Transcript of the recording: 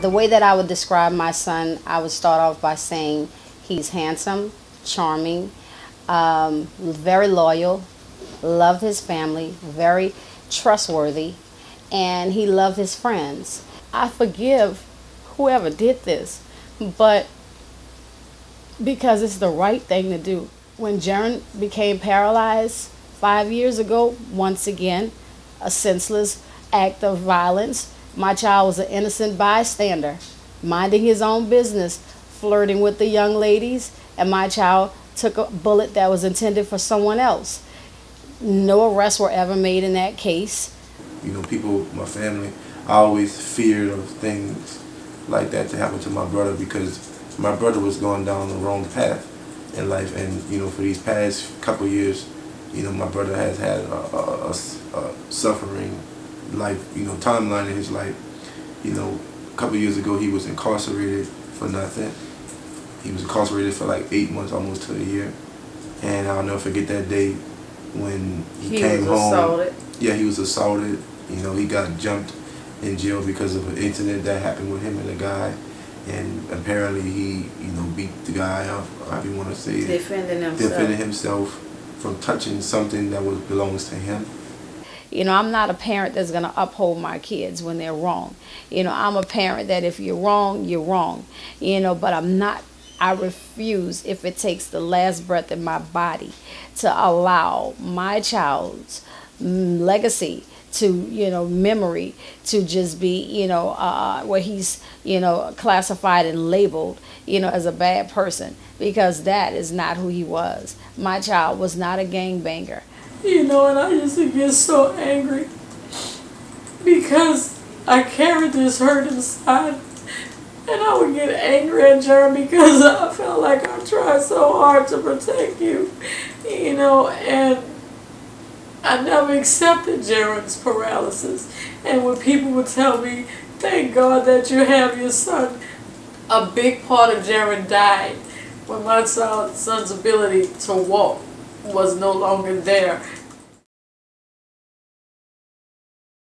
The way that I would describe my son, I would start off by saying he's handsome, charming, very loyal, loved his family, very trustworthy, and he loved his friends. I forgive whoever did this, but because it's the right thing to do. When Jeren became paralyzed 5 years ago, once again, a senseless act of violence, my child was an innocent bystander, minding his own business, flirting with the young ladies, and my child took a bullet that was intended for someone else. No arrests were ever made in that case. You know, people, my family, I always feared of things like that to happen to my brother because my brother was going down the wrong path in life. And, you know, for these past couple of years, you know, my brother has had a suffering life, you know, timeline in his life. You know, a couple of years ago, he was incarcerated for nothing. He was incarcerated for like 8 months, almost to a year. And I'll never forget that day when he came home. Assaulted. Yeah, he was assaulted. You know, he got jumped in jail because of an incident that happened with him and a guy. And apparently he, you know, beat the guy up, however you want to say it. Defending himself from touching something that belongs to him. You know, I'm not a parent that's going to uphold my kids when they're wrong. You know, I'm a parent that if you're wrong, you're wrong. You know, but I refuse, if it takes the last breath in my body, to allow my child's legacy to, you know, memory to just be, you know, where he's, you know, classified and labeled, you know, as a bad person, because that is not who he was. My child was not a gangbanger. You know, and I used to get so angry because I carried this hurt inside. And I would get angry at Jeren because I felt like I tried so hard to protect you, you know, and I never accepted Jeren's paralysis. And when people would tell me, thank God that you have your son, a big part of Jeren died when my son's ability to walk was no longer there.